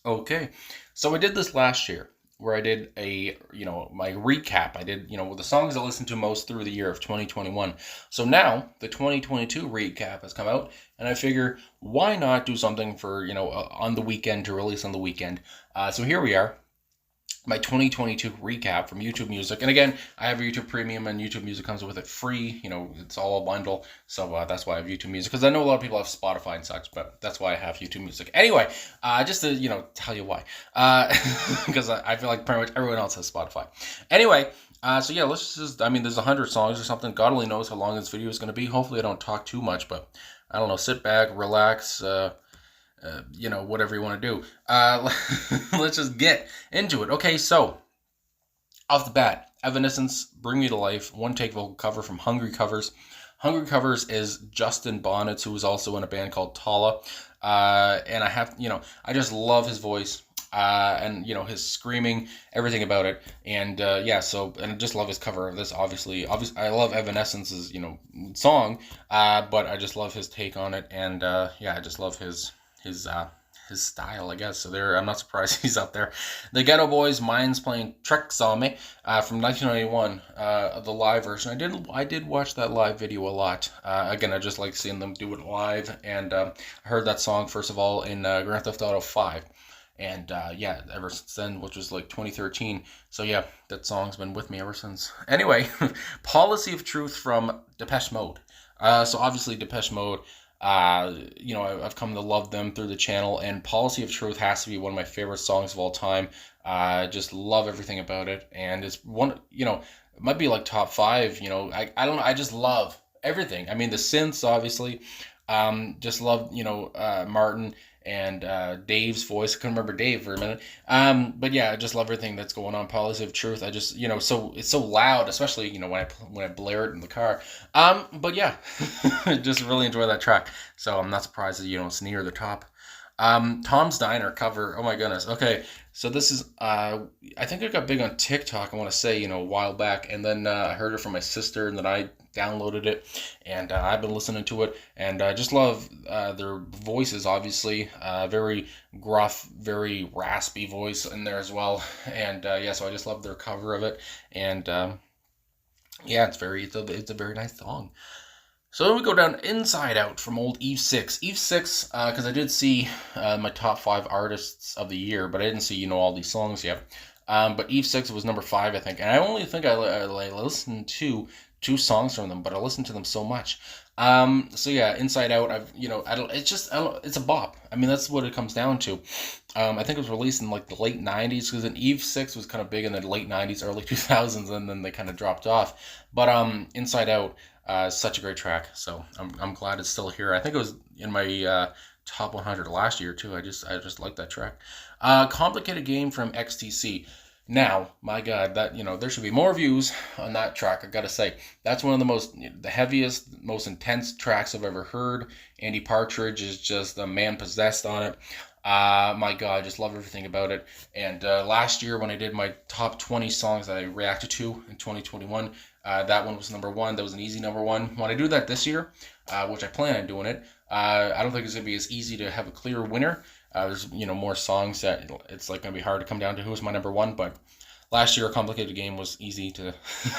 Okay, so I did this last year where I did my recap. I did, the songs I listened to most through the year of 2021. So now the 2022 recap has come out, and I figure why not do something for, on the weekend to release on the weekend. So here we are, my 2022 recap from YouTube Music. And again, I have YouTube Premium, and YouTube Music comes with it free. It's all a bundle. So that's why I have YouTube Music, because I know a lot of people have Spotify and such, but that's why I have YouTube Music. Anyway, just to, tell you why. Because I feel like pretty much everyone else has Spotify. Anyway, so yeah, there's 100 songs or something. God only knows how long this video is going to be. Hopefully I don't talk too much, but I don't know, sit back, relax, whatever you want to do. Let's just get into it. Okay, so off the bat, Evanescence, Bring Me to Life, one take vocal cover from Hungry Covers. Hungry Covers is Justin Bonnets, who is also in a band called Tala. And I just love his voice. And his screaming, everything about it, and and I just love his cover of this. Obviously, I love Evanescence's song, but I just love his take on it, and I just love his his style, I guess. So I'm not surprised he's up there. The Ghetto Boys, Minds Playing Tricks on Me, from 1991, the live version. I did watch that live video a lot. Again, I just like seeing them do it live, and I heard that song first of all in Grand Theft Auto 5. And ever since then, which was like 2013. So yeah, that song's been with me ever since. Anyway, Policy of Truth from Depeche Mode. So obviously Depeche Mode, I've come to love them through the channel, and Policy of Truth has to be one of my favorite songs of all time. Just love everything about it, and it's one, it might be like top five. I don't know, I just love everything. I mean, the synths, obviously. Just love, Martin and Dave's voice. I couldn't remember Dave for a minute. But yeah, I just love everything that's going on. Policy of Truth. I just, so it's so loud, especially when I blare it in the car. But yeah, just really enjoy that track. So I'm not surprised that it's near the top. Tom's Diner cover. Oh my goodness. Okay, so this is I think it got big on TikTok, I want to say, a while back, and then I heard it from my sister, and then I downloaded it, and I've been listening to it, and I just love their voices. Obviously, very gruff, very raspy voice in there as well, and so I just love their cover of it, and it's a very nice song. So then we go down Inside Out from old Eve 6. Eve 6, because I did see my top 5 artists of the year, but I didn't see, all these songs yet. But Eve 6 was number 5, I think. And I only think I listened to 2 songs from them, but I listened to them so much. So yeah, Inside Out, it's a bop. I mean, that's what it comes down to. I think it was released in like the late 90s, because then Eve 6 was kind of big in the late 90s, early 2000s, and then they kind of dropped off. But Inside Out, such a great track. So I'm glad it's still here. I think it was in my top 100 last year too. I just like that track. Complicated Game from XTC. Now, my God, that there should be more views on that track. I gotta say, that's one of the heaviest, most intense tracks I've ever heard. Andy Partridge is just a man possessed on it. My God, I just love everything about it. And last year when I did my top 20 songs that I reacted to in 2021, that one was number 1. That was an easy number 1. When I do that this year, which I plan on doing it, I don't think it's gonna be as easy to have a clear winner. There's more songs that it's like gonna be hard to come down to who's my number 1. But last year, A Complicated Game was easy to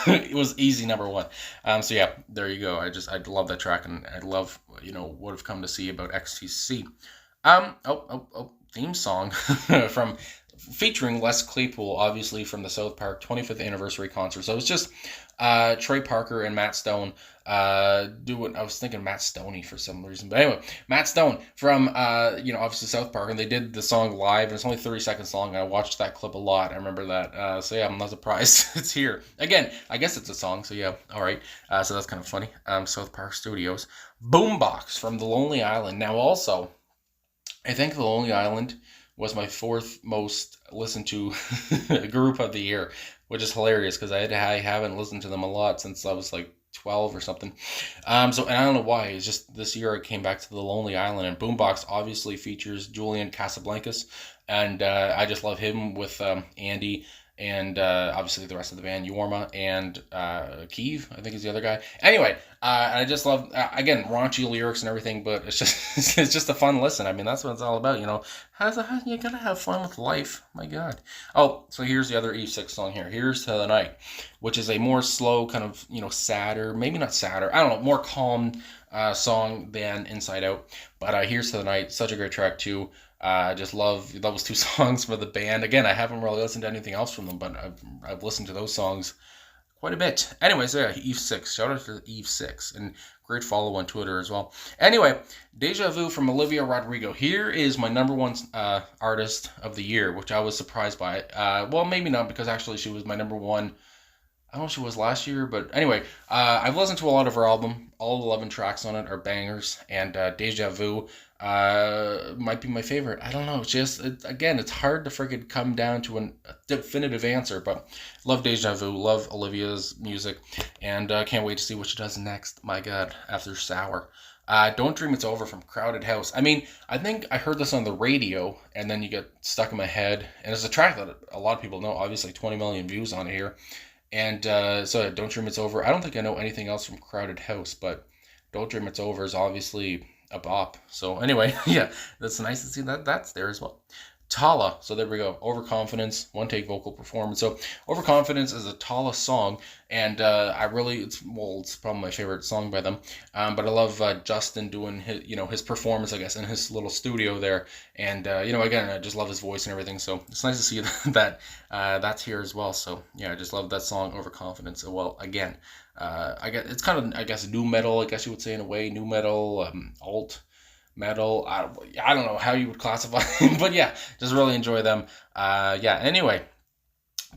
it was easy number 1. So yeah, there you go. I love that track, and I love what I've come to see about XTC. Theme song from featuring Les Claypool, obviously from the South Park 25th anniversary concert. So it's just Trey Parker and Matt Stone doing. I was thinking Matt Stoney for some reason, but anyway, Matt Stone from obviously South Park, and they did the song live, and it's only 30 seconds long. And I watched that clip a lot. I remember that. So yeah, I'm not surprised it's here again. I guess it's a song. So yeah, all right. So that's kind of funny. South Park Studios. Boombox from The Lonely Island. Now also, I think The Lonely Island was my 4th most listened to group of the year, which is hilarious because I haven't listened to them a lot since I was like 12 or something. And I don't know why. It's just this year I came back to The Lonely Island, and Boombox obviously features Julian Casablancas, and I just love him with Andy and obviously the rest of the band, Yorma and Kiev, I think is the other guy. Anyway, I just love again raunchy lyrics and everything, but it's just it's just a fun listen. I mean, that's what it's all about, you know. You gotta have fun with life. My God. Oh, so here's the other Eve 6 song here. Here's to the Night, which is a more slow, kind of sadder, maybe not sadder. I don't know, more calm song than Inside Out. But here's to the Night, such a great track too. I just love those two songs for the band. Again, I haven't really listened to anything else from them, but I've listened to those songs quite a bit. Anyway, so yeah, Eve 6. Shout out to Eve 6. And great follow on Twitter as well. Anyway, Deja Vu from Olivia Rodrigo. Here is my number one artist of the year, which I was surprised by. Well, maybe not, because actually she was my number one. I don't know if she was last year, but anyway, I've listened to a lot of her album. All 11 tracks on it are bangers, and Deja Vu might be my favorite. I don't know. Again, it's hard to freaking come down to a definitive answer, but love Deja Vu, love Olivia's music, and can't wait to see what she does next. My God, after Sour. Don't Dream It's Over from Crowded House. I mean, I think I heard this on the radio, and then you get stuck in my head, and it's a track that a lot of people know, obviously 20 million views on it here. And so Don't Dream It's Over. I don't think I know anything else from Crowded House, but Don't Dream It's Over is obviously a bop. So anyway, yeah, that's nice to see that that's there as well. Tala. So there we go. Overconfidence, one take vocal performance. So Overconfidence is a Tala song, and it's probably my favorite song by them. But I love Justin doing his performance, I guess, in his little studio there. And again, I just love his voice and everything. So it's nice to see that that's here as well. So yeah, I just love that song Overconfidence. Well, again, it's kind of, I guess, new metal, I guess you would say, in a way, new metal, alt metal. I don't know how you would classify them, but yeah, just really enjoy them. Yeah, anyway,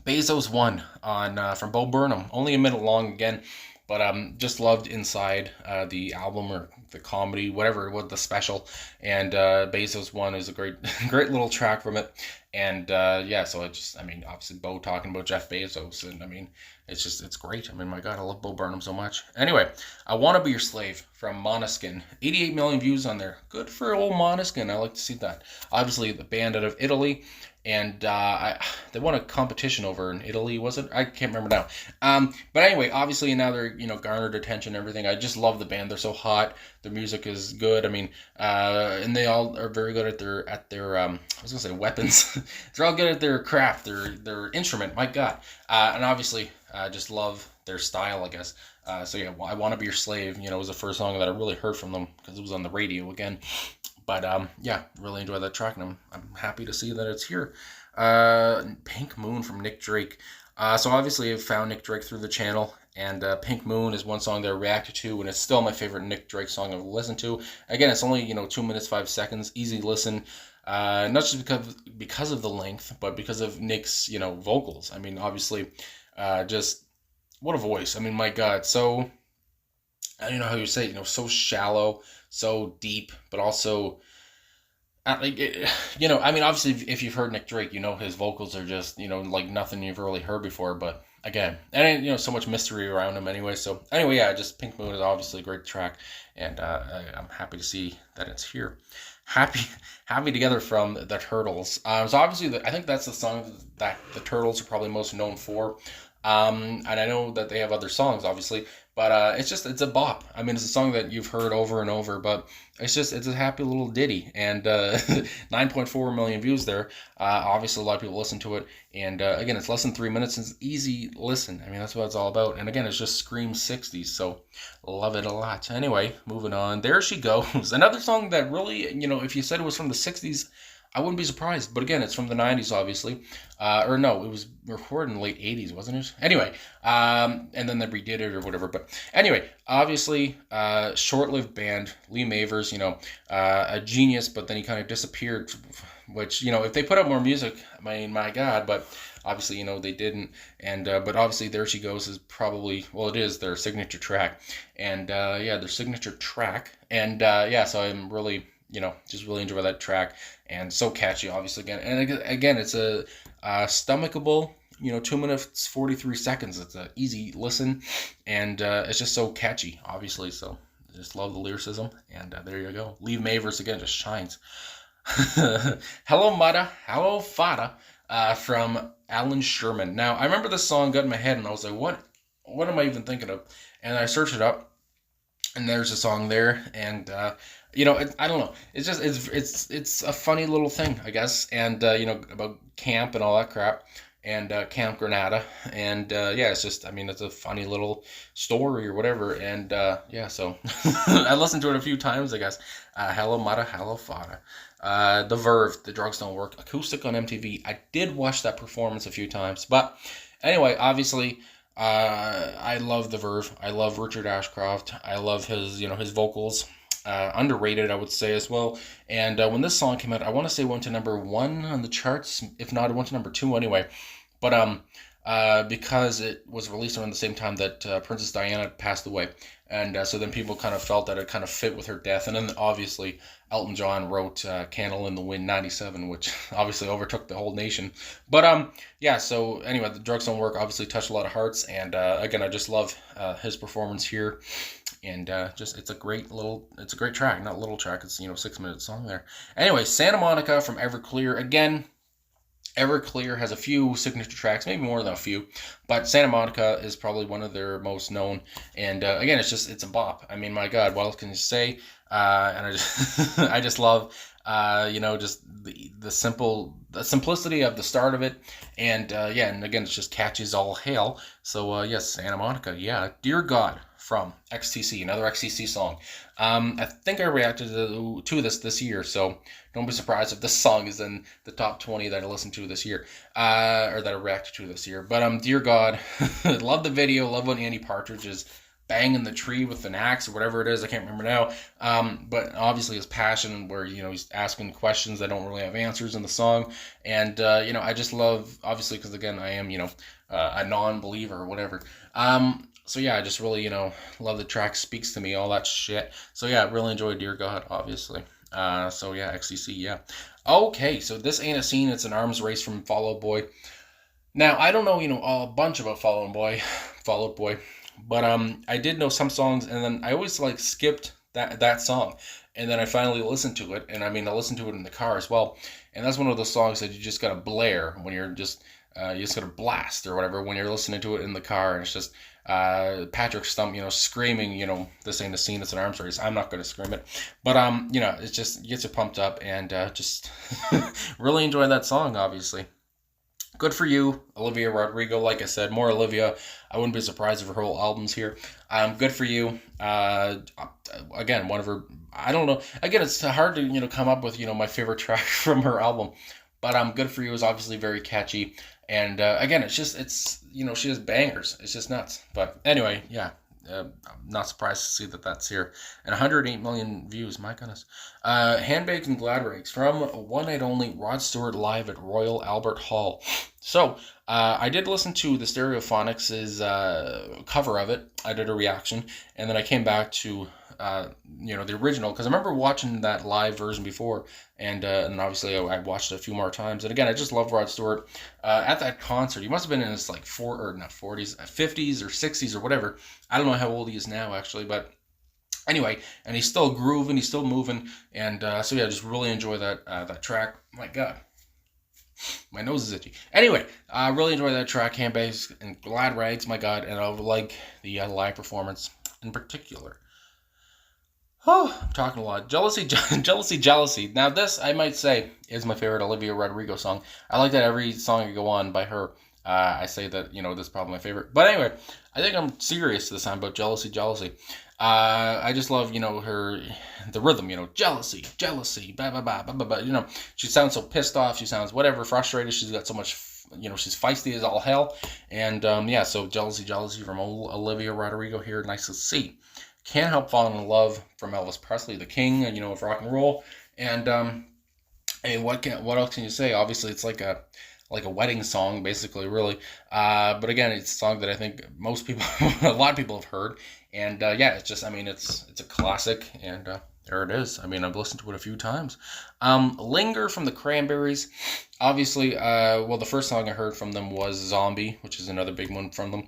Bezos 1 on from Bo Burnham, only a minute long again, but just loved Inside, the album or the comedy, whatever it was, the special, and Bezos 1 is a great great little track from it. And yeah, so obviously Bo talking about Jeff Bezos, and I mean, it's great. I mean, my God, I love Bo Burnham so much. Anyway, I Want to Be Your Slave from Måneskin. 88 million views on there. Good for old Måneskin. I like to see that. Obviously, the band out of Italy, and they won a competition over in Italy, was it? I can't remember now. But anyway, obviously now they're garnered attention and everything. I just love the band. They're so hot. Their music is good. I mean, and they all are very good at their I was gonna say weapons. They're all good at their craft, their instrument. My God, and obviously, just love their style, I guess. So yeah, I Want to Be Your Slave. Was the first song that I really heard from them because it was on the radio again. But yeah, really enjoy that track, and I'm happy to see that it's here. Pink Moon from Nick Drake. So obviously I found Nick Drake through the channel, and Pink Moon is one song that I reacted to, and it's still my favorite Nick Drake song I've listened to. Again, it's only 2 minutes 5 seconds, easy listen. Not just because of the length, but because of Nick's vocals. I mean, obviously, just what a voice. I mean, my God. So I don't know how you say it, so shallow, so deep, but also, I mean, obviously, if you've heard Nick Drake, his vocals are just, like nothing you've really heard before, but again, and so much mystery around him anyway. So anyway, yeah, just Pink Moon is obviously a great track, and I'm happy to see that it's here. Happy Together from the Turtles. So obviously, I think that's the song that the Turtles are probably most known for. And I know that they have other songs, obviously, but it's a bop. I mean, it's a song that you've heard over and over, but it's a happy little ditty, and 9.4 million views there. Obviously, a lot of people listen to it, and again, it's less than 3 minutes. It's easy listen. I mean, that's what it's all about. And again, it's just scream 60s, so love it a lot. Anyway, moving on. There She Goes, another song that really, if you said it was from the 60s, I wouldn't be surprised, but again, it's from the 90s, obviously. Or no, it was recorded in the late 80s, wasn't it? Anyway, and then they redid it or whatever. But anyway, obviously, short-lived band, Lee Mavers, a genius, but then he kind of disappeared, which, if they put out more music, I mean, my God, but obviously, they didn't. And, but obviously, There She Goes is probably, well, it is their signature track. And, yeah, their signature track. And, yeah, so I'm really, just really enjoy that track, and so catchy, obviously, again. And again, it's a stomachable, 2 minutes 43 seconds. It's an easy listen, and it's just so catchy, obviously. So just love the lyricism, and there you go. Lee Mavers again just shines. Hello, Mudda. Hello, Fada. from Alan Sherman. Now, I remember this song got in my head, and I was like, what am I even thinking of? And I searched it up, and there's a song there, and I don't know. It's just it's a funny little thing, I guess, and about camp and all that crap, and Camp Granada, and yeah, it's just, I mean, it's a funny little story or whatever, and yeah, so I listened to it a few times, I guess. Hello Mata, hello Fada. The Verve, The Drugs Don't Work, acoustic on MTV. I did watch that performance a few times, but anyway, obviously. I love The Verve. I love Richard Ashcroft. I love his vocals. Underrated, I would say, as well. And when this song came out, I want to say it went to number one on the charts. If not, it went to number two anyway. But because it was released around the same time that Princess Diana passed away, and so then people kind of felt that it kind of fit with her death. And then obviously Elton John wrote "Candle in the Wind" '97, which obviously overtook the whole nation. But yeah. So anyway, The Drugs Don't Work obviously touched a lot of hearts, and again, I just love his performance here. And it's a great track, not little track. It's 6 minute song there. Anyway, Santa Monica from Everclear again. Everclear has a few signature tracks, maybe more than a few, but Santa Monica is probably one of their most known. And again, it's a bop. I mean, my God, what else can you say? And I just I just love just the simplicity of the start of it, and yeah, and again, it's just catchy as all hell. So yes, Santa Monica, yeah, Dear God from XTC, another XTC song. I think I reacted to this year, so don't be surprised if this song is in the top 20 that I listened to this year, or that I reacted to this year. But Dear God, love the video, love when Andy Partridge is banging the tree with an axe or whatever it is, I can't remember now. But obviously his passion, where he's asking questions that don't really have answers in the song, and I just love, obviously, because again, I am a non-believer or whatever. So yeah, I just really, love the track, speaks to me, all that shit. So yeah, I really enjoyed Dear God, obviously. So yeah, XCC, yeah. Okay, so This Ain't a Scene, it's an arms race from Fall Out Boy. Now, I don't know, a bunch about Fall Out Boy, but I did know some songs, and then I always skipped that song, and then I finally listened to it, and I mean, I listened to it in the car as well, and that's one of those songs that you just gotta blare when you're just you just gotta blast or whatever when you're listening to it in the car, and it's just Patrick Stump, screaming, this ain't a scene, it's an arms race. I'm not gonna scream it, but it just gets you pumped up, and just really enjoy that song, obviously. Good for you, Olivia Rodrigo. Like I said, more Olivia. I wouldn't be surprised if her whole album's here. Good for you. Again, one of her. I don't know. Again, it's hard to come up with my favorite track from her album, but Good for You is obviously very catchy. And again, it's she has bangers. It's just nuts. But anyway, yeah. I'm not surprised to see that that's here. And 108 million views, my goodness. Handbake and Glad Rags from One Night Only, Rod Stewart live at Royal Albert Hall. So, I did listen to the Stereophonics' cover of it. I did a reaction. And then I came back to the original, because I remember watching that live version before, and obviously I watched it a few more times. And again, I just love Rod Stewart. At that concert, he must have been in his 50s or 60s or whatever. I don't know how old he is now, actually, but anyway, and he's still grooving, he's still moving, and so yeah, just really enjoy that track. My God. My nose is itchy. Anyway, I really enjoy that track, Handbags and Glad Rags, my God, and I like the live performance in particular. Oh, I'm talking a lot. Jealousy. Now this, I might say, is my favorite Olivia Rodrigo song. I like that every song I go on by her, I say that, this is probably my favorite. But anyway, I think I'm serious this time about Jealousy. I just love, the rhythm, jealousy, ba ba ba ba ba ba. She sounds so pissed off. She sounds whatever, frustrated. She's got so much, she's feisty as all hell. And yeah, so Jealousy from Olivia Rodrigo here. Nice to see. Can't Help Falling in Love from Elvis Presley, the king, of rock and roll. And I mean, what else can you say? Obviously, it's like a wedding song, basically, really. But again, it's a song that I think most people, a lot of people have heard. And yeah, it's just, I mean, it's a classic, and there it is. I mean, I've listened to it a few times. Linger from the Cranberries. Obviously, well, the first song I heard from them was Zombie, which is another big one from them.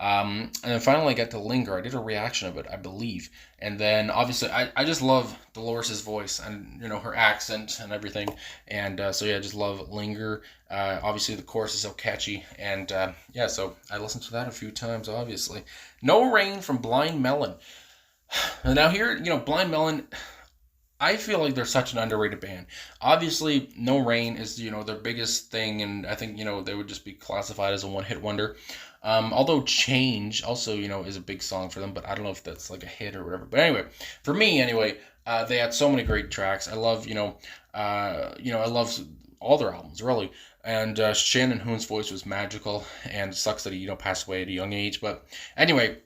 And then finally I got to Linger. I did a reaction of it, I believe. And then obviously I just love Dolores's voice and her accent and everything. And so yeah, I just love Linger. Obviously the chorus is so catchy. And yeah, so I listened to that a few times, obviously. No Rain from Blind Melon. Now here, Blind Melon, I feel like they're such an underrated band. Obviously, No Rain is, their biggest thing, and I think, they would just be classified as a one-hit wonder. Although Change also, is a big song for them, but I don't know if that's like a hit or whatever. But anyway, for me, anyway, they had so many great tracks. I love, I love all their albums, really. And Shannon Hoon's voice was magical, and it sucks that he, passed away at a young age. But anyway,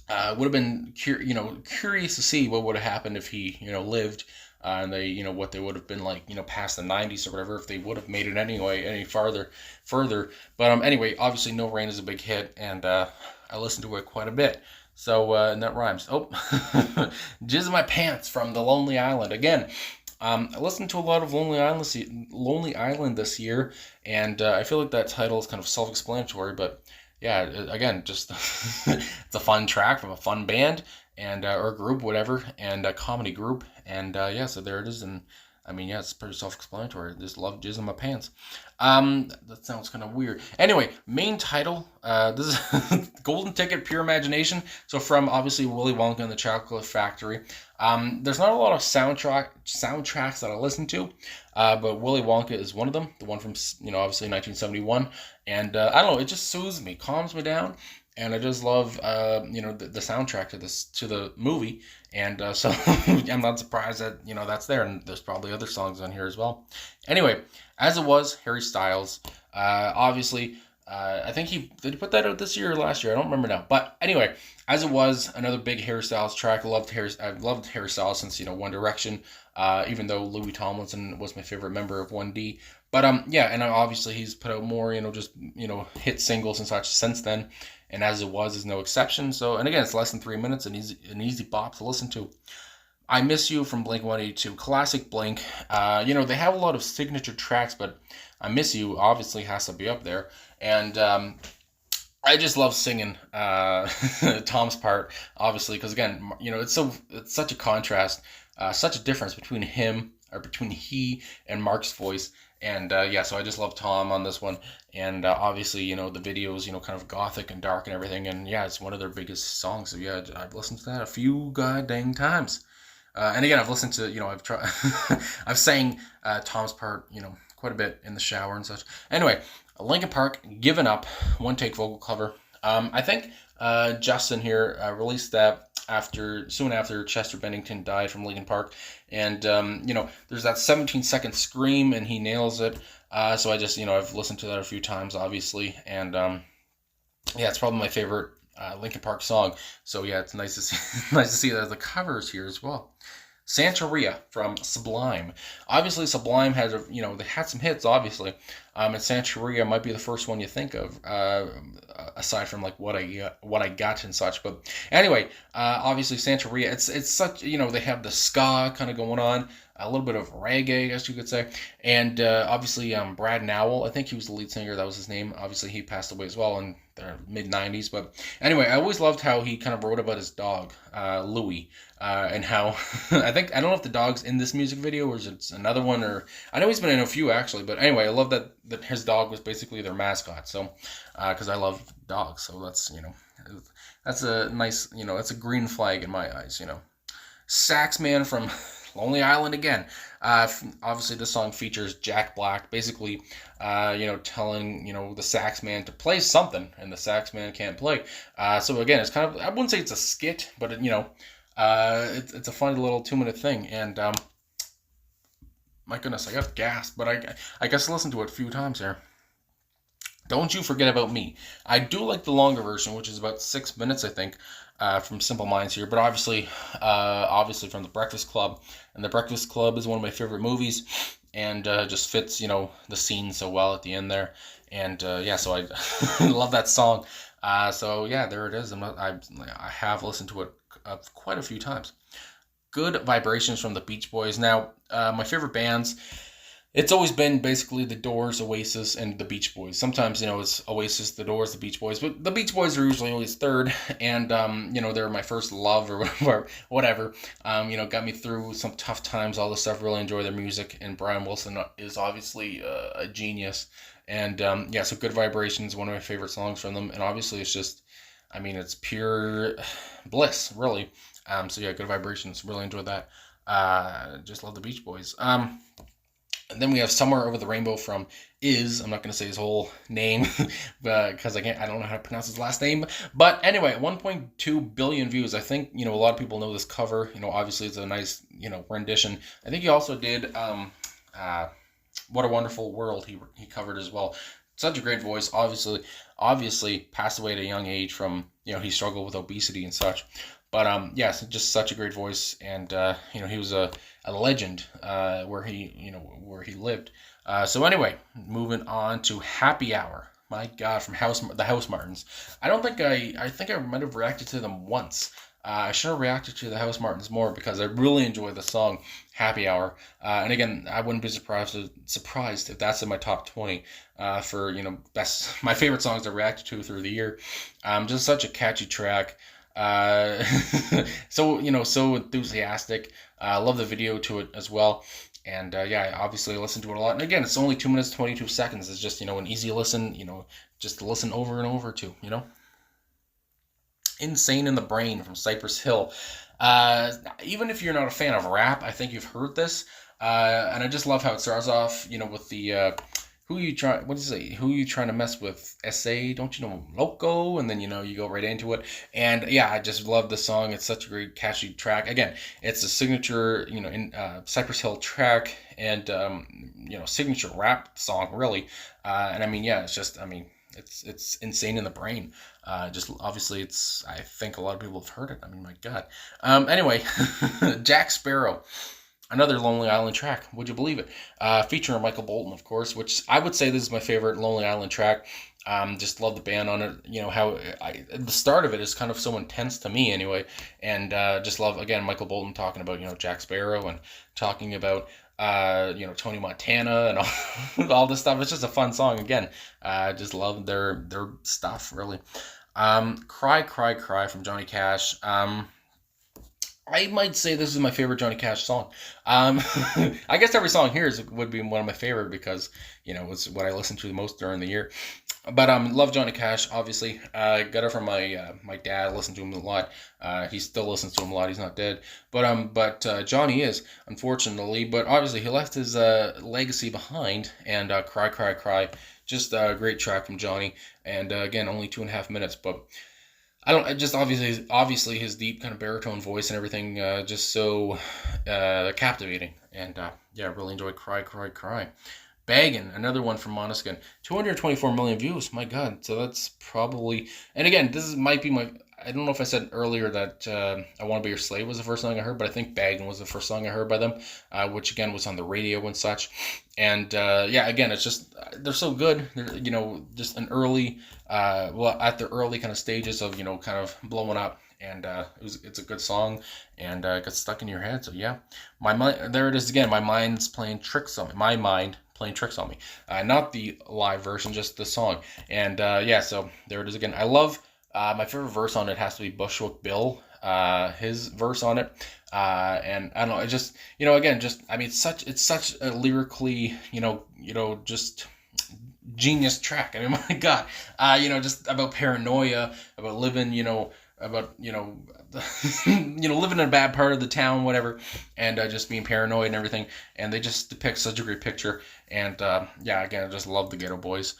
would have been curious to see what would have happened if he lived, and they what they would have been like past the 90s or whatever, if they would have made it anyway any further. But anyway, obviously No Rain is a big hit, and I listened to it quite a bit. So and that rhymes. Oh, Jizz in My Pants from The Lonely Island again. I listened to a lot of Lonely Island this year, and I feel like that title is kind of self-explanatory, but yeah, again, just it's a fun track from a fun band and or group, whatever, and a comedy group, and yeah, so there it is, and I mean, yeah, it's pretty self-explanatory. Just love Jizz in My Pants. That sounds kind of weird. Anyway, main title. This is Golden Ticket, Pure Imagination. So from obviously Willy Wonka and the Chocolate Factory. There's not a lot of soundtracks that I listen to, but Willy Wonka is one of them. The one from obviously 1971, and I don't know, it just soothes me, calms me down. And I just love, the soundtrack to the movie, and so I'm not surprised that that's there, and there's probably other songs on here as well. Anyway, As It Was, Harry Styles, obviously, I think he put that out this year or last year. I don't remember now, but anyway, As It Was, another big Harry Styles track. I've loved Harry Styles since One Direction, even though Louis Tomlinson was my favorite member of 1D. But yeah, and obviously he's put out more just hit singles and such since then. And As It Was is no exception. So, and again, it's less than 3 minutes and an easy bop to listen to. I Miss You from Blink-182, classic Blink. They have a lot of signature tracks, but I Miss You obviously has to be up there. And I just love singing Tom's part, obviously, because again, it's such a contrast, such a difference between he and Mark's voice. And yeah, so I just love Tom on this one, and obviously, the video is kind of gothic and dark and everything, and yeah, it's one of their biggest songs. So yeah, I've listened to that a few goddamn times, and again, I've listened to I've tried, I've sang Tom's part quite a bit in the shower and such. Anyway, Linkin Park, Given Up, one take vocal cover. I think Justin here released that soon after Chester Bennington died from Linkin Park, and there's that 17-second scream, and he nails it. So I just I've listened to that a few times, obviously, and yeah, it's probably my favorite Linkin Park song. So yeah, it's nice to see nice to see that the covers here as well. Santeria from Sublime. Obviously, Sublime had they had some hits, obviously. And Santeria might be the first one you think of, aside from like what I got and such. But anyway, obviously Santeria, it's such they have the ska kind of going on, a little bit of reggae, I guess you could say, and obviously Brad Nowell, I think he was the lead singer, that was his name. Obviously, he passed away as well in the mid-90s. But anyway, I always loved how he kind of wrote about his dog, Louis, and how I don't know if the dog's in this music video or it's another one, or I know he's been in a few actually. But anyway, I love that his dog was basically their mascot. So because I love dogs, so that's a nice that's a green flag in my eyes. Saxman from Lonely Island again. Obviously, this song features Jack Black, basically, telling the sax man to play something, and the sax man can't play. So again, it's kind of, I wouldn't say it's a skit, but it's a funny little 2-minute thing. And my goodness, I got gassed, but I guess I listened to it a few times here. Don't You Forget About Me. I do like the longer version, which is about 6 minutes, I think, from Simple Minds here. But obviously from The Breakfast Club. And The Breakfast Club is one of my favorite movies, and just fits, the scene so well at the end there. And yeah, so I love that song. So yeah, there it is. I have listened to it quite a few times. Good Vibrations from the Beach Boys. Now, my favorite bands, It's always been basically the Doors, Oasis, and the Beach Boys. Sometimes, it's Oasis, the Doors, the Beach Boys, but the Beach Boys are usually always third, and they're my first love or whatever. Got me through some tough times, all this stuff. Really enjoy their music, and Brian Wilson is obviously a genius. And so Good Vibrations, one of my favorite songs from them, and obviously it's just, it's pure bliss, really. Good Vibrations, really enjoyed that. Just love the Beach Boys. And then we have Somewhere Over the Rainbow from I'm not going to say his whole name because I don't know how to pronounce his last name. But anyway, 1.2 billion views. I think, a lot of people know this cover. Obviously it's a nice, rendition. I think he also did What a Wonderful World he covered as well. Such a great voice. Obviously passed away at a young age from, he struggled with obesity and such. But just such a great voice, and he was a legend where he lived. So anyway, moving on to Happy Hour. My God, from the House Martins. I think I might have reacted to them once. I should have reacted to the House Martins more because I really enjoy the song Happy Hour. And again, I wouldn't be surprised if that's in my top 20 for my favorite songs to react to through the year. Just such a catchy track. So enthusiastic. I love the video to it as well. And I obviously listen to it a lot. And again, it's only 2 minutes 22 seconds. It's just an easy listen. Just to listen over and over to. Insane in the Brain from Cypress Hill. Even if you're not a fan of rap, I think you've heard this. And I just love how it starts off. With the who you trying to mess with? SA, don't you know, loco? And then, you go right into it. And I just love the song. It's such a great, catchy track. Again, it's a signature, Cypress Hill track and, signature rap song, really. And it's just, it's insane in the brain. Just obviously I think a lot of people have heard it. My God. Anyway, Jack Sparrow. Another Lonely Island track, would you believe it? Featuring Michael Bolton, of course, which I would say this is my favorite Lonely Island track. Just love the band on it. How the start of it is kind of so intense to me anyway. And just love, again, Michael Bolton talking about, Jack Sparrow and talking about, Tony Montana and all this stuff. It's just a fun song. Again, just love their stuff, really. Cry, Cry, Cry from Johnny Cash. I might say this is my favorite Johnny Cash song. I guess every song here would be one of my favorite because, it's what I listen to the most during the year. But love Johnny Cash, obviously. Got it from my dad. Listened to him a lot. He still listens to him a lot. He's not dead. But Johnny is, unfortunately. But obviously he left his legacy behind. And Cry, Cry, Cry. Just a great track from Johnny. And again, only 2.5 minutes. But obviously his deep kind of baritone voice and everything, just so captivating. And really enjoyed Cry, Cry, Cry. Baggin', another one from Måneskin. 224 million views. My God. So that's probably, and again, might be I don't know if I said earlier that I Want to Be Your Slave was the first song I heard, but I think Baggin' was the first song I heard by them, which again was on the radio and such. And again, it's just, they're so good. They're, just an early, at the early kind of stages of, kind of blowing up. And it's a good song, and it gets stuck in your head. So my mind, there it is again. My mind's playing tricks on me. My mind playing tricks on me. Not the live version, just the song. And so there it is again. I love my favorite verse on it has to be Bushwick Bill. His verse on it. And I don't know. It just again it's such a lyrically just genius track. My God. Just about paranoia, about living about living in a bad part of the town, whatever, and just being paranoid and everything, and they just depict such a great picture. And again, I just love the Ghetto Boys,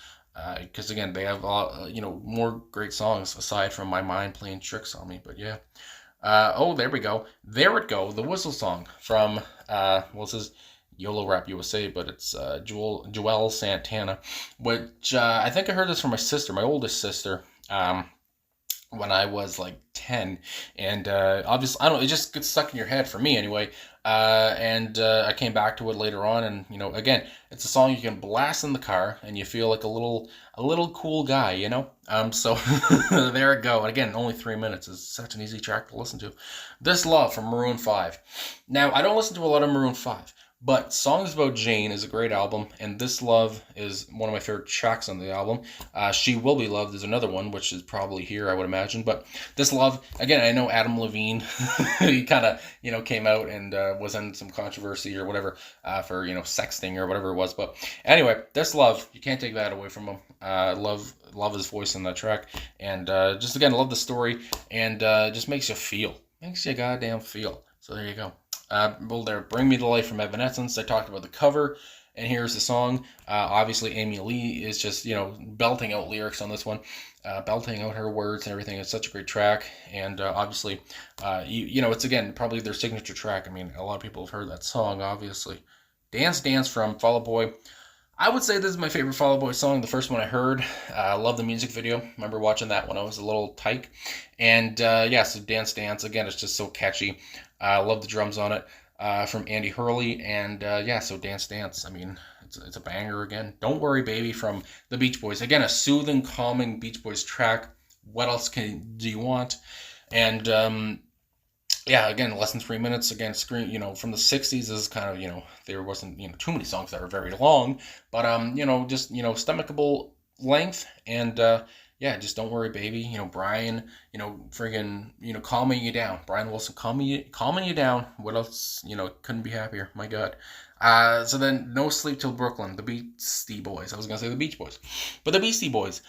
because again, they have more great songs aside from My Mind Playing Tricks on Me. But there we go, the Whistle Song from this is YOLO Rap USA, but it's Joel Santana, which I think I heard this from my sister, my oldest sister, when I was like 10, and obviously I don't know, it just gets stuck in your head for me anyway, and I came back to it later on, and again, it's a song you can blast in the car and you feel like a little cool guy, so there it go. And again, only 3 minutes is such an easy track to listen to. This Love from Maroon 5. Now, I don't listen to a lot of Maroon 5, But Songs About Jane is a great album, and This Love is one of my favorite tracks on the album. She Will Be Loved is another one, which is probably here, I would imagine. But This Love, again, I know Adam Levine, he kind of, came out and was in some controversy or whatever for, sexting or whatever it was. But anyway, This Love, you can't take that away from him. Love his voice in that track. And just, again, love the story, and just makes you feel. Makes you goddamn feel. So there you go. Well, there, Bring Me to Life from Evanescence. I talked about the cover, and here's the song. Obviously, Amy Lee is just, belting out lyrics on this one, belting out her words and everything. It's such a great track, and obviously, it's, again, probably their signature track. I mean, a lot of people have heard that song, obviously. Dance Dance from Fall Out Boy. I would say this is my favorite Fall Out Boy song, the first one I heard. I love the music video. Remember watching that when I was a little tyke. And so Dance Dance, again, it's just so catchy. I love the drums on it from Andy Hurley. And so Dance Dance, I mean, it's a banger again. Don't Worry Baby from the Beach Boys. Again, a soothing, calming Beach Boys track. What else do you want? And again, less than 3 minutes. Again, from the 60s is kind of, there wasn't, too many songs that are very long, but, just, stomachable length, and, just Don't Worry Baby, Brian, friggin', calming you down. Brian Wilson calming you down. What else, couldn't be happier. My God. So then No Sleep Till Brooklyn, the Beastie Boys. I was going to say the Beach Boys, but the Beastie Boys.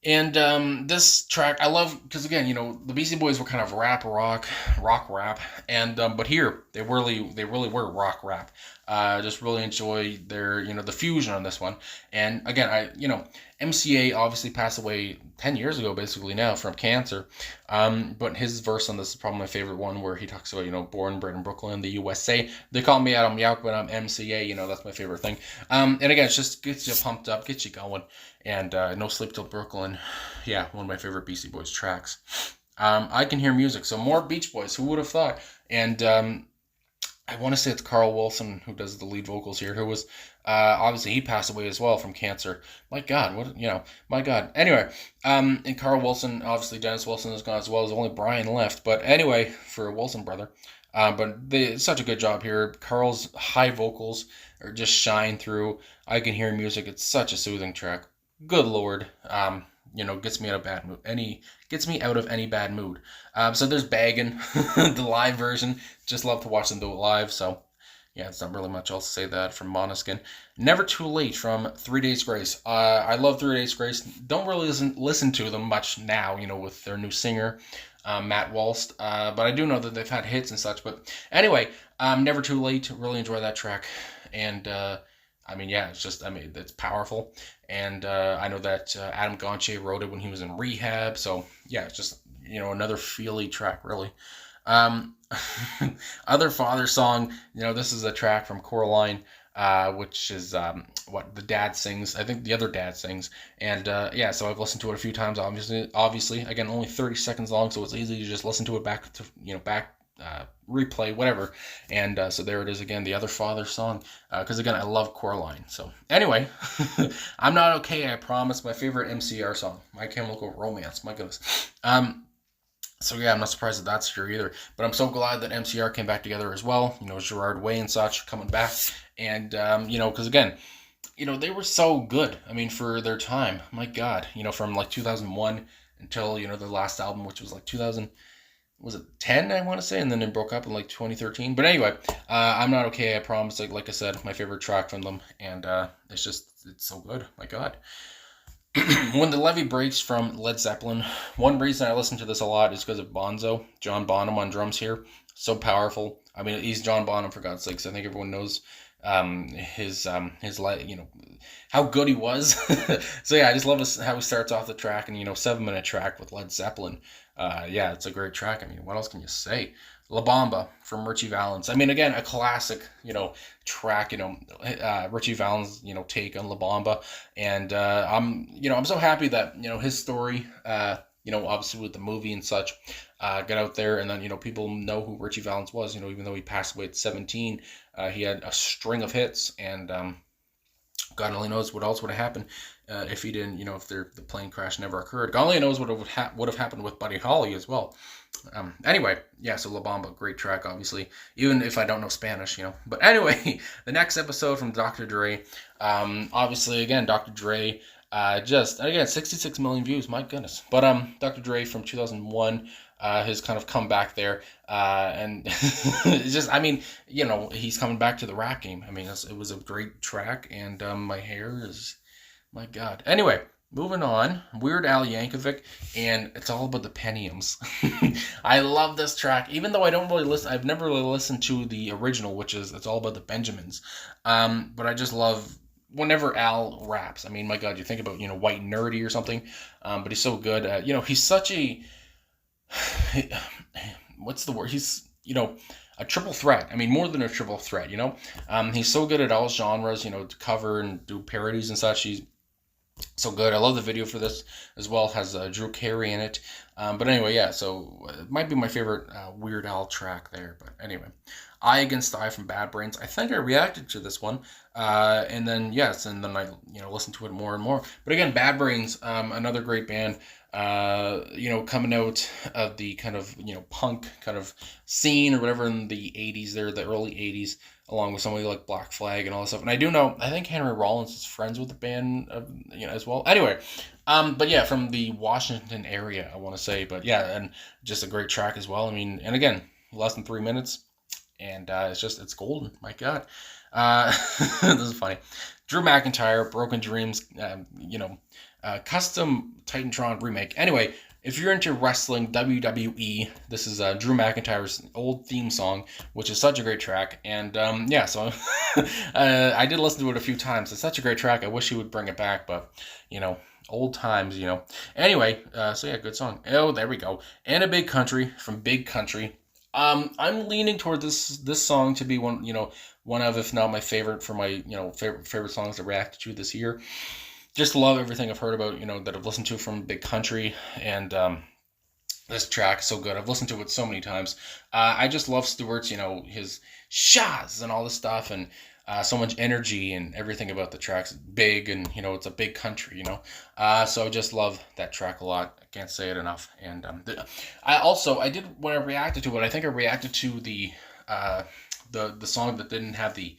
And this track I love because, again, the Beastie Boys were kind of rock rap, and but here they really were rock rap. Just really enjoy their the fusion on this one. And again, MCA obviously passed away 10 years ago basically now from cancer. But his verse on this is probably my favorite one, where he talks about born, bred in Brooklyn, the USA. They call me Adam Yauk, but I'm MCA. That's my favorite thing. And again, it just gets you pumped up, gets you going. And No Sleep Till Brooklyn, one of my favorite Beastie Boys tracks. I Can Hear Music, so more Beach Boys. Who would have thought? And I want to say it's Carl Wilson who does the lead vocals here, who was, obviously he passed away as well from cancer. My God, my God. Anyway, and Carl Wilson, obviously Dennis Wilson is gone as well, as only Brian left. But anyway, for a Wilson brother. But they such a good job here. Carl's high vocals are just shine through. I Can Hear Music. It's such a soothing track. Good Lord. Gets me out of bad mood. Gets me out of any bad mood. So there's Baggin', the live version. Just love to watch them do it live. So it's not really much else to say that from Måneskin. Never Too Late from 3 Days Grace. I love 3 Days Grace. Don't really listen to them much now, with their new singer, Matt Walst. But I do know that they've had hits and such. But anyway, Never Too Late. Really enjoy that track. And it's powerful. And I know that Adam Gonche wrote it when he was in rehab. So, it's just, another feely track, really. Other Father song, this is a track from Coraline, which is what the dad sings. I think the other dad sings. And so I've listened to it a few times, obviously. Again, only 30 seconds long, so it's easy to just listen to it back, replay, whatever. And so there it is again, the Other Father song, because again, I love Coraline. So anyway, I'm Not Okay, I Promise, my favorite MCR song, My Chemical Romance. My goodness. So I'm not surprised that that's here either, but I'm so glad that MCR came back together as well. Gerard Way and such coming back, and because again, they were so good. I mean, for their time, my God, from like 2001 until their last album, which was like 2000. Was it 10, I want to say, and then it broke up in like 2013. But anyway, I'm Not Okay, I Promise. Like I said, my favorite track from them, and it's so good. My God. When the Levee Breaks from Led Zeppelin. One reason I listen to this a lot is because of Bonzo, John Bonham on drums here. So powerful. I mean, he's John Bonham, for God's sakes. I think everyone knows his how good he was. So I just love how he starts off the track, and 7-minute track with Led Zeppelin. It's a great track. I mean, what else can you say? La Bamba from Richie Valens. I mean, again, a classic, track, Richie Valens, take on La Bamba. And I'm so happy that, his story, obviously with the movie and such, got out there, and then, people know who Richie Valens was, even though he passed away at 17, he had a string of hits, and God only knows what else would have happened if he didn't, if the plane crash never occurred. God only knows what would have happened with Buddy Holly as well. Anyway, yeah, so La Bamba, great track, obviously, even if I don't know Spanish. But anyway, the next episode from Dr. Dre, obviously, again, Dr. Dre, again, 66 million views, my goodness. But Dr. Dre from 2001, his kind of comeback there, and it's just, I mean, he's coming back to the rap game. I mean, it was a great track, and my hair is, my God. Anyway, moving on, Weird Al Yankovic, and it's all about the Pentiums. I love this track, even though I don't really listen. I've never really listened to the original, which is It's All About the Benjamins. But I just love whenever Al raps. I mean, my God, you think about White Nerdy or something, but he's so good. He's such a what's the word? He's a triple threat. I mean, more than a triple threat. He's so good at all genres. To cover and do parodies and such. He's so good. I love the video for this as well. It has Drew Carey in it. But anyway, yeah, so it might be my favorite Weird Al track there. But anyway, Eye Against Eye from Bad Brains. I think I reacted to this one. And then I listened to it more and more. But again, Bad Brains, another great band. Coming out of the kind of punk kind of scene or whatever in the 80s there, the early 80s, along with somebody like Black Flag and all that stuff. And I think Henry Rollins is friends with the band, as well. Anyway, but yeah, from the Washington area, I want to say. But yeah, and just a great track as well. I mean, and again, less than 3 minutes, and it's golden. My God, this is funny. Drew McIntyre, Broken Dreams, custom Titantron remake. Anyway, if you're into wrestling, WWE, this is Drew McIntyre's old theme song, which is such a great track. And so I did listen to it a few times. It's such a great track. I wish he would bring it back, but old times, Anyway, so yeah, good song. Oh, there we go. And a Big Country from Big Country. I'm leaning toward this song to be one of, if not my favorite, for my favorite songs to react to this year. Just love everything I've heard about, that I've listened to from Big Country, and this track is so good. I've listened to it so many times. I just love Stewart's, his shots and all this stuff, and so much energy and everything about the track's big, and it's a big country, so I just love that track a lot. I can't say it enough. And I did, when I reacted to it, I think I reacted to the song that didn't have the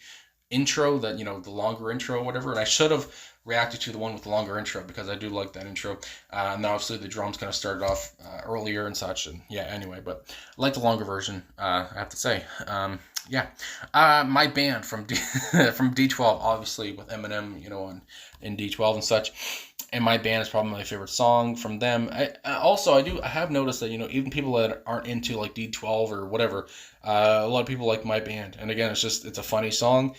intro, that the longer intro or whatever, and I should have reacted to the one with the longer intro, because I do like that intro. And obviously the drums kind of started off earlier and such, and yeah, anyway, but I like the longer version, I have to say. My band from from D12, obviously with Eminem, in D12 and such. And My Band is probably my favorite song from them. I have noticed that, even people that aren't into like D12 or whatever, a lot of people like My Band. And again, it's a funny song.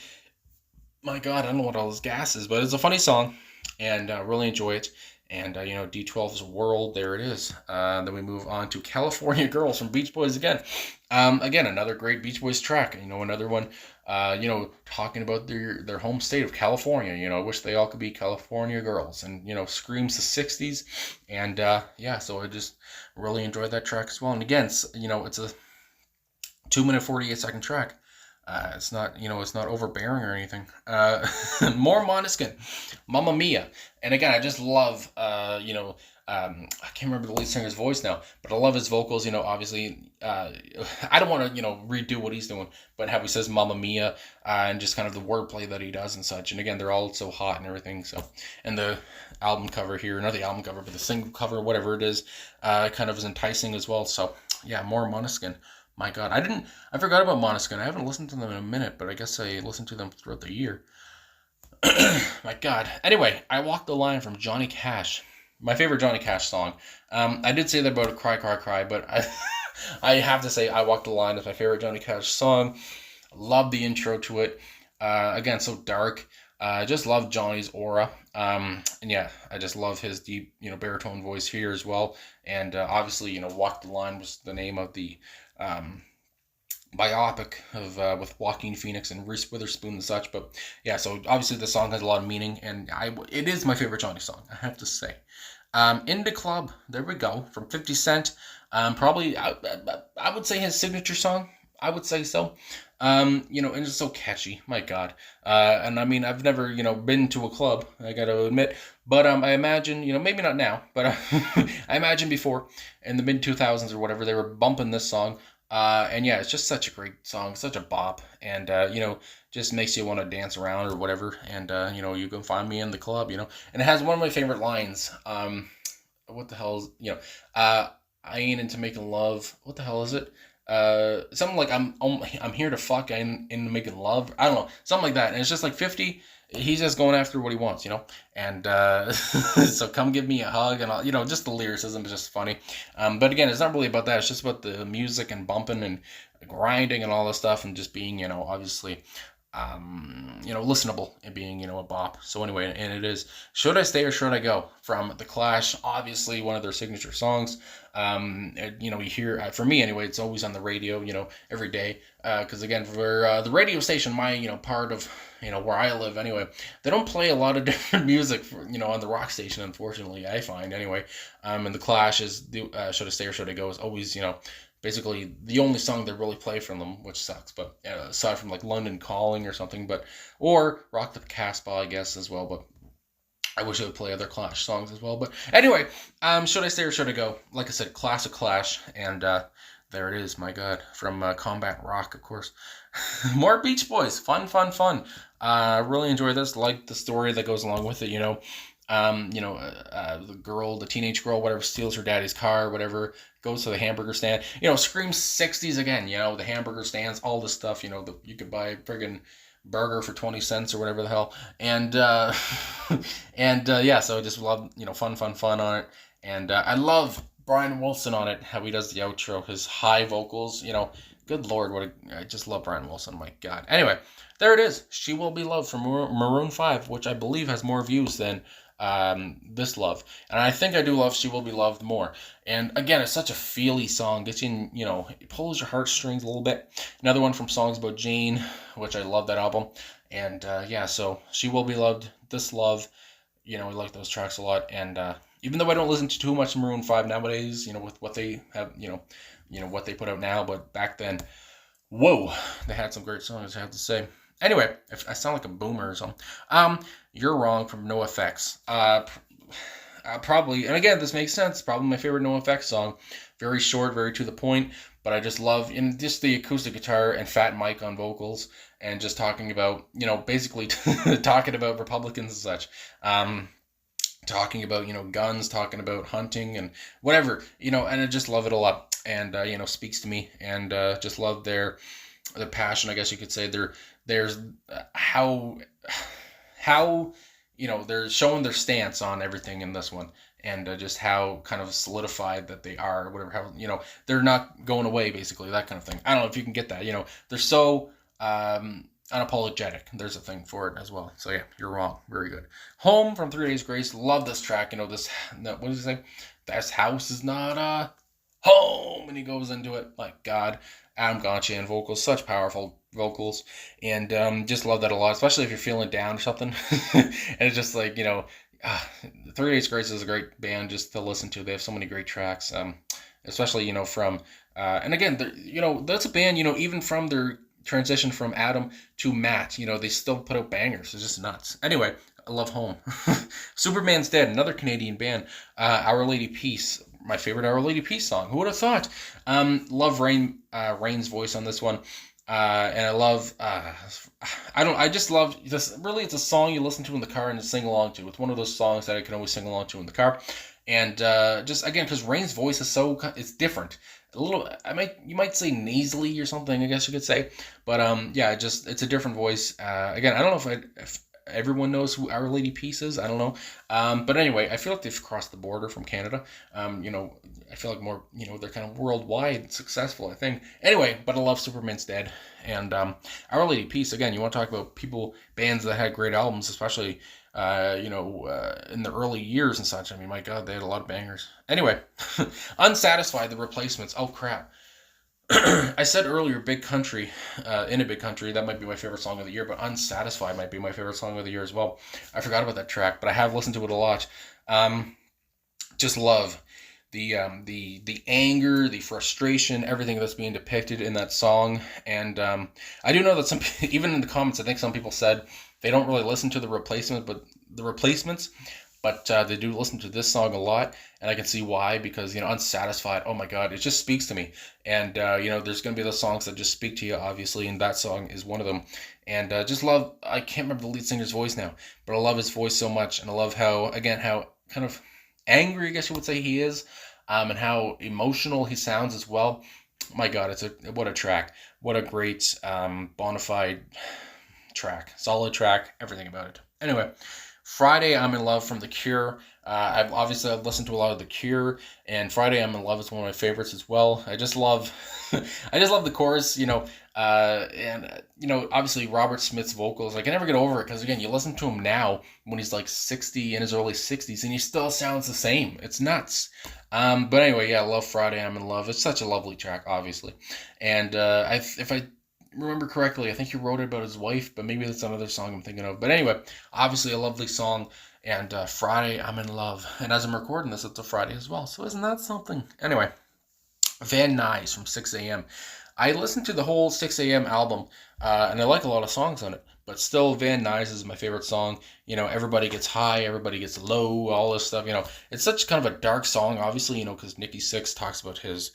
My God, I don't know what all this gas is, but it's a funny song, and really enjoy it. And, D12's World, there it is. Then we move on to California Girls from Beach Boys again. Again, another great Beach Boys track. Another one, talking about their home state of California. I wish they all could be California girls. And, screams the 60s. And, so I just really enjoyed that track as well. And again, it's a 2-minute, 48-second track. It's not, it's not overbearing or anything. More Måneskin, Mamma Mia. And again, I just love, I can't remember the lead singer's voice now, but I love his vocals. Obviously, I don't want to, redo what he's doing, but how he says Mamma Mia, and just kind of the wordplay that he does and such. And again, they're all so hot and everything. So, and the album cover here, not the album cover, but the single cover, whatever it is, kind of is enticing as well. So, yeah, more Måneskin. My God, I forgot about Måneskin. I haven't listened to them in a minute, but I guess I listened to them throughout the year. My God. Anyway, I Walk the Line from Johnny Cash. My favorite Johnny Cash song. I did say that about Cry, Cry, Cry, but I have to say I Walk the Line is my favorite Johnny Cash song. Love the intro to it. Again, so dark. I just love Johnny's aura. And yeah, I just love his deep, baritone voice here as well. And obviously, Walk the Line was the name of the biopic of with Joaquin Phoenix and Reese Witherspoon and such. But yeah, so obviously the song has a lot of meaning, and it is my favorite Johnny song, I have to say. In the Club, there we go, from 50 Cent. Probably, I would say his signature song. I would say so. And it's so catchy. My God. And I mean, I've never, been to a club. I got to admit, but I imagine, maybe not now, but I imagine before in the mid 2000s or whatever, they were bumping this song. And yeah, it's just such a great song, such a bop, and just makes you want to dance around or whatever. And you can find me in the club, and it has one of my favorite lines. What the hell is I ain't into making love. What the hell is it? Something like I'm here to fuck. I ain't into making love. I don't know, something like that. And it's just like 50. He's just going after what he wants, And so come give me a hug and all, just the lyricism is just funny. But again, it's not really about that. It's just about the music and bumping and grinding and all this stuff and just being, obviously listenable and being, a bop. So anyway, and it is Should I Stay or Should I Go from The Clash, obviously one of their signature songs. You hear, for me anyway, it's always on the radio, every day. Because again, for the radio station, my, part of, where I live anyway, they don't play a lot of different music, on the rock station, unfortunately, I find anyway. And The Clash is, Should I Stay or Should I Go is always, basically the only song they really play from them, which sucks. But aside from like London Calling or something, or Rock the Casbah, I guess as well. But I wish they would play other Clash songs as well. But anyway, Should I Stay or Should I Go? Like I said, classic Clash, and there it is. My God, from Combat Rock, of course. More Beach Boys, fun. Really enjoy this. Like the story that goes along with it. The teenage girl, whatever, steals her daddy's car, whatever, goes to the hamburger stand, screams 60s again, the hamburger stands, all this stuff, you could buy a friggin' burger for 20 cents or whatever the hell. And, so I just love, fun on it. And I love Brian Wilson on it, how he does the outro, his high vocals, good Lord, I just love Brian Wilson, my God. Anyway, there it is. She Will Be Loved from Maroon 5, which I believe has more views than This Love. And I think I do love She Will Be Loved more. And again, it's such a feely song. Gets you in, it pulls your heartstrings a little bit. Another one from Songs About Jane, which I love that album. And so She Will Be Loved, This Love, we like those tracks a lot. And even though I don't listen to too much Maroon 5 nowadays, with what they have, what they put out now, but back then, whoa, they had some great songs, I have to say. Anyway, if I sound like a boomer or something, You're Wrong from NoFX. Probably, and again, this makes sense, probably my favorite NoFX song. Very short, very to the point, but I just love, just the acoustic guitar and Fat Mike on vocals, and just talking about, basically talking about Republicans and such. Talking about, guns, talking about hunting and whatever, and I just love it a lot. And, speaks to me, and just love their passion, I guess you could say. There's how they're showing their stance on everything in this one, and just how kind of solidified that they are, or whatever, how, they're not going away, basically, that kind of thing. I don't know if you can get that, they're so unapologetic. There's a thing for it as well. So yeah, You're Wrong, very good. Home from 3 Days Grace, love this track. What does he say? This house is not a home, and he goes into it. Like, God, Adam Gontian vocals, such powerful vocals, and just love that a lot, especially if you're feeling down or something. And it's just like, 3 Days Grace is a great band just to listen to. They have so many great tracks, especially from and again, that's a band, even from their transition from Adam to Matt, they still put out bangers. It's just nuts. Anyway, I love Home. Superman's Dead, another Canadian band. Our Lady Peace, my favorite Our Lady Peace song. Who would have thought? Love Rain's voice on this one. And I love, I just love this. Really, it's a song you listen to in the car and sing along to. It's one of those songs that I can always sing along to in the car. And just again, because Rain's voice is it's different. A little, you might say nasally or something, I guess you could say. But it's a different voice. Again, I don't know if everyone knows who Our Lady Peace is. I don't know. But anyway, I feel like they've crossed the border from Canada. I feel like more, they're kind of worldwide successful, I think. Anyway, but I love Superman's Dead. And Our Lady Peace, again, you want to talk about bands that had great albums, especially, in the early years and such. I mean, my God, they had a lot of bangers. Anyway, Unsatisfied, The Replacements. Oh, crap. I said earlier, Big Country, In a Big Country, that might be my favorite song of the year, but Unsatisfied might be my favorite song of the year as well. I forgot about that track, but I have listened to it a lot. Just love the anger, the frustration, everything that's being depicted in that song. And I do know that some even in the comments, I think some people said they don't really listen to the replacements, but they do listen to this song a lot, and I can see why, because Unsatisfied, oh my god, it just speaks to me. And there's gonna be those songs that just speak to you, obviously, and that song is one of them. And just love, I can't remember the lead singer's voice now, but I love his voice so much, and I love how kind of angry, I guess you would say, he is, and how emotional he sounds as well. My god, what a track, what a great bona fide track, solid track, everything about it. Anyway, Friday I'm in Love from The Cure. I've listened to a lot of The Cure, and Friday I'm in Love is one of my favorites as well. I just love, I just love the chorus, and obviously Robert Smith's vocals. I can never get over it because again, you listen to him now when he's like 60 in his early 60s, and he still sounds the same. It's nuts. But anyway, yeah, I love Friday I'm in Love. It's such a lovely track, obviously, and if I remember correctly, I think he wrote it about his wife, but maybe that's another song I'm thinking of. But anyway, obviously a lovely song, and Friday I'm in Love. And as I'm recording this, it's a Friday as well, so isn't that something? Anyway, Van Nuys from 6 a.m. I listened to the whole 6 a.m. album, and I like a lot of songs on it, but still Van Nuys is my favorite song. Everybody gets high, everybody gets low, all this stuff. It's such kind of a dark song, obviously, because Nikki Sixx talks about his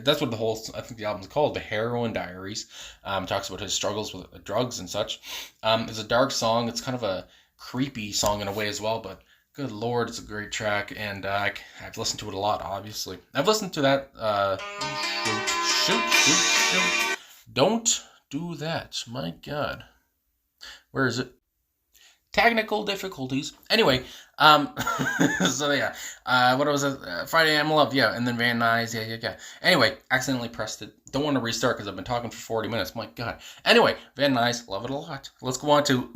that's what I think the album's called, The Heroin Diaries. Talks about his struggles with drugs and such. It's a dark song. It's kind of a creepy song in a way as well, but good lord, it's a great track, and I've listened to it a lot, obviously. I've listened to that, shoot. Don't do that, my god. Where is it? Technical difficulties. Anyway, so yeah, what was it? Friday I'm in Love, yeah, and then Van Nuys, yeah. Anyway, accidentally pressed it. Don't want to restart because I've been talking for 40 minutes. My god. Anyway, Van Nuys, love it a lot. Let's go on to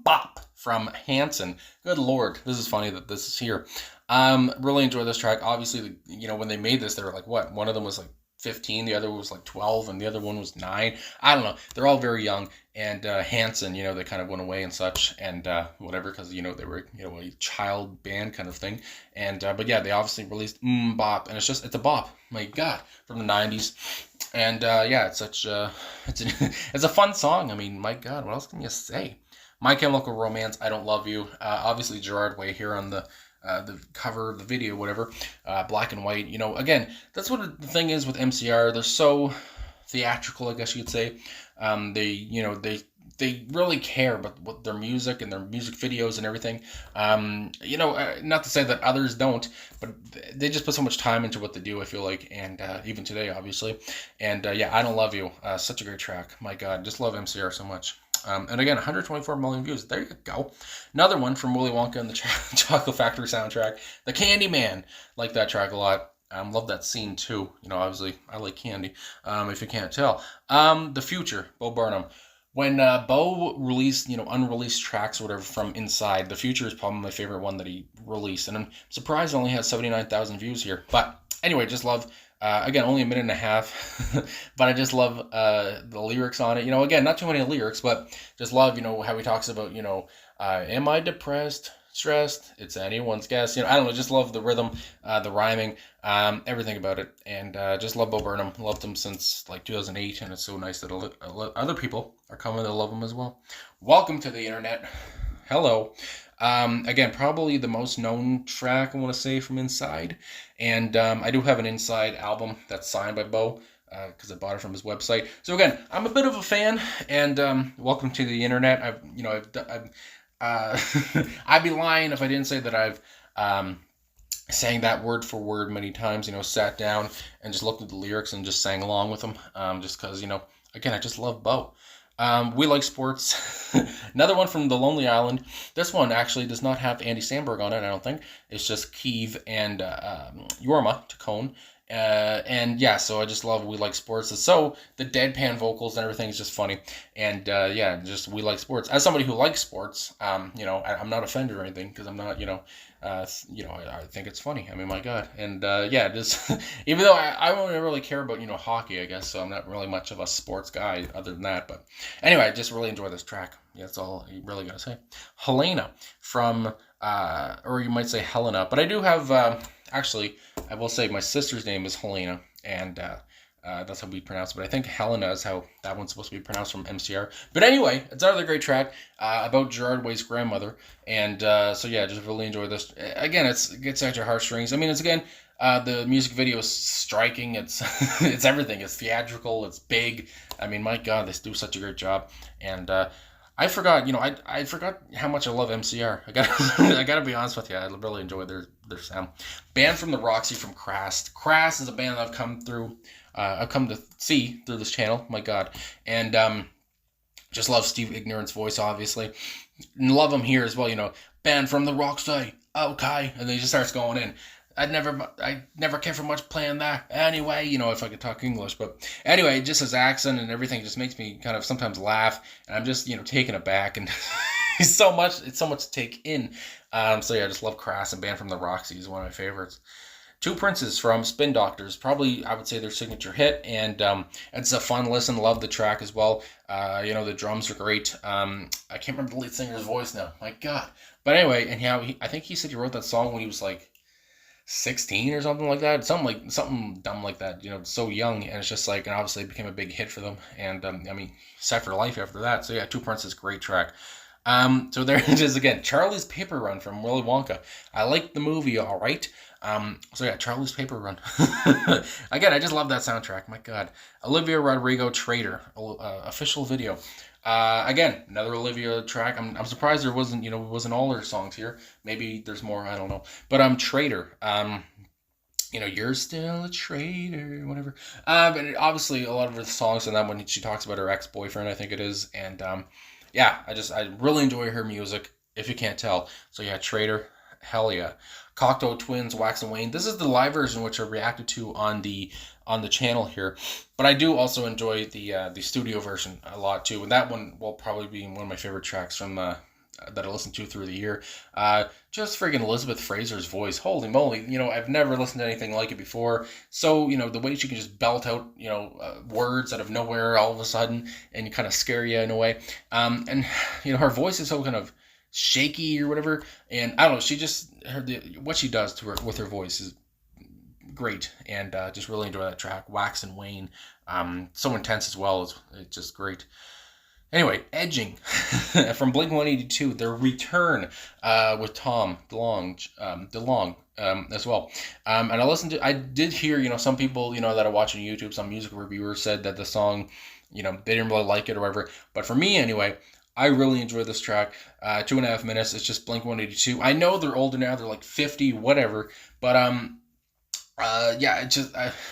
Bop from Hanson. Good lord, this is funny that this is here. Really enjoy this track. Obviously, when they made this, they were like, what? One of them was like 15, the other was like 12, and the other one was 9. I don't know. They're all very young, and Hanson, they kind of went away and such, and whatever, because they were a child band kind of thing, and but yeah, they obviously released Bop, and it's a bop. My god, from the 90s, and yeah, it's such it's a fun song. I mean, my god, what else can you say? My Chemical Romance, I Don't Love You. Obviously Gerard Way here on the cover, the video, whatever, black and white. Again, that's what the thing is with MCR. They're so theatrical, I guess you could say. They really care about what their music and their music videos and everything. Not to say that others don't, but they just put so much time into what they do, I feel like, and even today, obviously. And yeah, I Don't Love You, such a great track. My God, just love MCR so much. And again, 124 million views. There you go. Another one from Willy Wonka and the Chocolate Factory soundtrack. The Candyman. Like that track a lot. Love that scene too. Obviously, I like candy, if you can't tell. The Future, Bo Burnham. When Bo released, unreleased tracks or whatever from Inside, The Future is probably my favorite one that he released. And I'm surprised it only has 79,000 views here. But anyway, just love... again, only a minute and a half, but I just love the lyrics on it. Again, not too many lyrics, but just love, how he talks about, am I depressed, stressed? It's anyone's guess. I don't know, just love the rhythm, the rhyming, everything about it. And just love Bo Burnham. Loved him since like 2008, and it's so nice that other people are coming to love him as well. Welcome to the internet. Hello. Again, probably the most known track I want to say from Inside, and I do have an Inside album that's signed by Bo, because I bought it from his website. So again, I'm a bit of a fan, and welcome to the internet. I'd be lying if I didn't say that I've sang that word for word many times. Sat down and just looked at the lyrics and just sang along with them, just because again, I just love Bo. We Like Sports. Another one from The Lonely Island. This one actually does not have Andy Samberg on it, I don't think. It's just Keeve and Jorma Taccone. And yeah, so I just love We Like Sports. So the deadpan vocals and everything is just funny. And yeah, just We Like Sports. As somebody who likes sports, I'm not offended or anything, because I'm not, I think it's funny. I mean, my God. And yeah, just even though I don't really care about, hockey, I guess, so I'm not really much of a sports guy other than that. But anyway, I just really enjoy this track. Yeah, that's all you really got to say. Helena from or you might say Helena. But I do have, actually, I will say my sister's name is Helena, and that's how we pronounce it. But I think Helena is how that one's supposed to be pronounced from MCR. But anyway, it's another great track about Gerard Way's grandmother. And so yeah, just really enjoy this. Again, it gets at your heartstrings. I mean, it's again, the music video is striking. It's it's everything. It's theatrical. It's big. I mean, my God, they do such a great job. And I forgot, I forgot how much I love MCR. I gotta be honest with you. I really enjoy their sound. Band from the Roxy from Crass. Crass is a band that I've come to see through this channel. My God, and just love Steve Ignorant's voice, obviously, and love him here as well. Band from the Roxy. Okay, and then he just starts going in. I never cared for much playing that anyway, if I could talk English. But anyway, just his accent and everything just makes me kind of sometimes laugh. And I'm just, taken aback. And it's so much to take in. So yeah, I just love Crass, and Band from the Roxy is one of my favorites. Two Princes from Spin Doctors, probably I would say their signature hit, and it's a fun listen. Love the track as well. The drums are great. I can't remember the lead singer's voice now. My God. But anyway, and I think he said he wrote that song when he was like 16 or something like that. Something dumb like that. So young, and it's just like, and obviously it became a big hit for them. And set for life after that. So yeah, Two Princes, great track. So there it is again. Charlie's Paper Run from Willy Wonka. I like the movie, all right. So yeah, Charlie's Paper Run. Again, I just love that soundtrack. My God. Olivia Rodrigo, Traitor, official video. Again, another Olivia track. I'm surprised there wasn't all her songs here. Maybe there's more. I don't know. But Traitor. You're still a traitor, whatever. But obviously a lot of her songs in that one, she talks about her ex-boyfriend, I think it is, and yeah, I really enjoy her music, if you can't tell. So yeah, Traitor, hell yeah. Cocteau Twins, Wax and Wayne. This is the live version, which I reacted to on the channel here, but I do also enjoy the studio version a lot too, and that one will probably be one of my favorite tracks from that I listened to through the year. Just friggin' Elizabeth Fraser's voice, holy moly! I've never listened to anything like it before. So the way she can just belt out words out of nowhere all of a sudden, and kind of scare you in a way. And her voice is so kind of shaky or whatever, and I don't know. She just what she does with her voice is great, and just really enjoy that track. Wax and Wayne, so intense as well. It's just great. Anyway, Edging from Blink-182, their return with Tom DeLonge as well. And I did hear, some people, that I watch on YouTube, some music reviewers said that the song, they didn't really like it or whatever. But for me anyway, I really enjoy this track. 2.5 minutes. It's just Blink-182. I know they're older now. They're like 50, whatever. But yeah,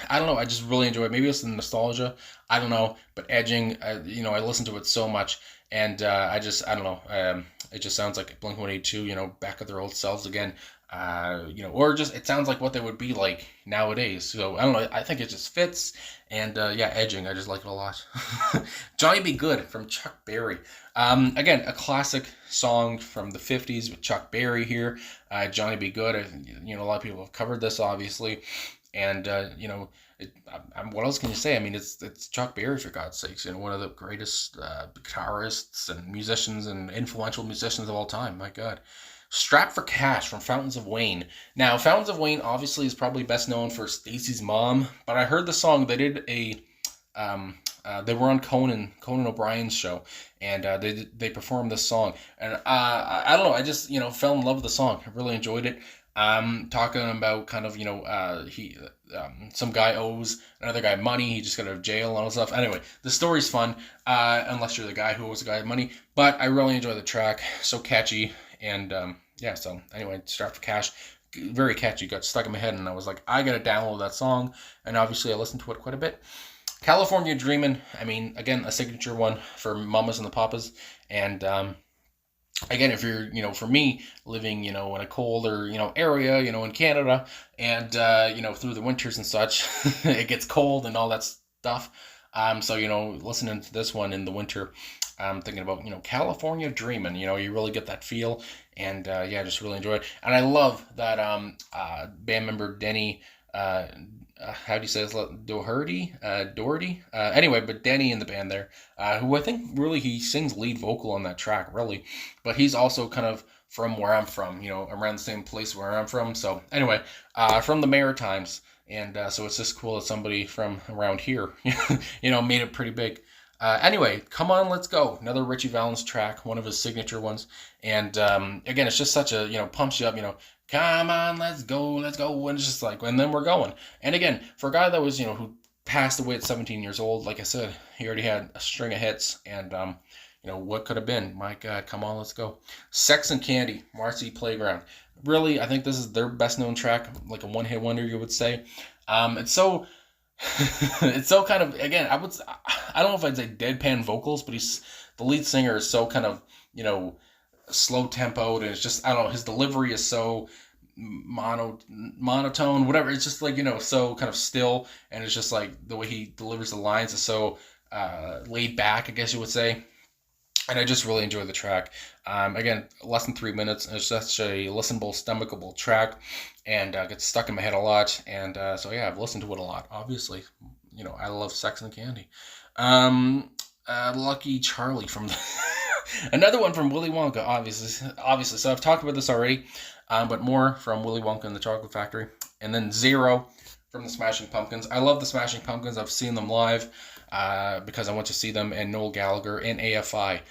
I don't know. I just really enjoy it. Maybe it's the nostalgia. I don't know. But Edging, I listen to it so much, and I don't know. It just sounds like Blink-182, back at their old selves again. Or just it sounds like what they would be like nowadays. So I don't know. I think it just fits. And yeah, Edging, I just like it a lot. Johnny Be Good from Chuck Berry. Again, a classic song from the 50s with Chuck Berry here. Johnny Be Good. A lot of people have covered this, obviously. And, what else can you say? I mean, it's Chuck Berry, for God's sakes, one of the greatest guitarists and musicians and influential musicians of all time. My God. Strapped for Cash from Fountains of Wayne. Now, Fountains of Wayne obviously is probably best known for Stacy's Mom, but I heard the song. They did they were on Conan O'Brien's show, and they performed this song, and I don't know. I just fell in love with the song. I really enjoyed it. Talking about kind of some guy owes another guy money. He just got out of jail and all that stuff. Anyway, the story's fun. Unless you're the guy who owes the guy money, but I really enjoy the track. So catchy. And yeah, so anyway, Strapped for Cash, very catchy, got stuck in my head, and I was like, I gotta download that song, and obviously I listened to it quite a bit. California Dreamin', I mean, again, a signature one for mamas and the papas, and again, if you're, for me, living, in a colder, area, in Canada, and, through the winters and such, it gets cold and all that stuff, so, listening to this one in the winter, I'm thinking about, California Dreamin', you really get that feel, and, yeah, just really enjoy it. And I love that, band member Denny, how do you say this? Doherty? Anyway, but Denny in the band there, who I think really he sings lead vocal on that track, really, but he's also kind of from where I'm from, around the same place where I'm from. So anyway, from the Maritimes. And so it's just cool that somebody from around here, made it pretty big. Anyway, Come On, Let's Go. Another Richie Valens track, one of his signature ones. And again, it's just such a, pumps you up, come on, let's go, let's go. And it's just like, and then we're going. And again, for a guy that was, who passed away at 17 years old, like I said, he already had a string of hits. And, what could have been? My God, Come On, Let's Go. Sex and Candy, Marcy Playground. Really, I think this is their best known track, like a one-hit wonder, you would say. It's so it's so kind of, again, I don't know if I'd say deadpan vocals, but the lead singer is so kind of, slow tempoed, and it's just, I don't know, his delivery is so monotone, whatever. It's just like, so kind of still, and it's just like the way he delivers the lines is so laid back, I guess you would say. And I just really enjoy the track. Again, less than 3 minutes. And it's such a listenable, stomachable track, and gets stuck in my head a lot. And so yeah, I've listened to it a lot. Obviously, I love Sex and Candy. Lucky Charlie from another one from Willy Wonka. Obviously. So I've talked about this already, but more from Willy Wonka and the Chocolate Factory, and then Zero from the Smashing Pumpkins. I love the Smashing Pumpkins. I've seen them live because I went to see them and Noel Gallagher in AFI.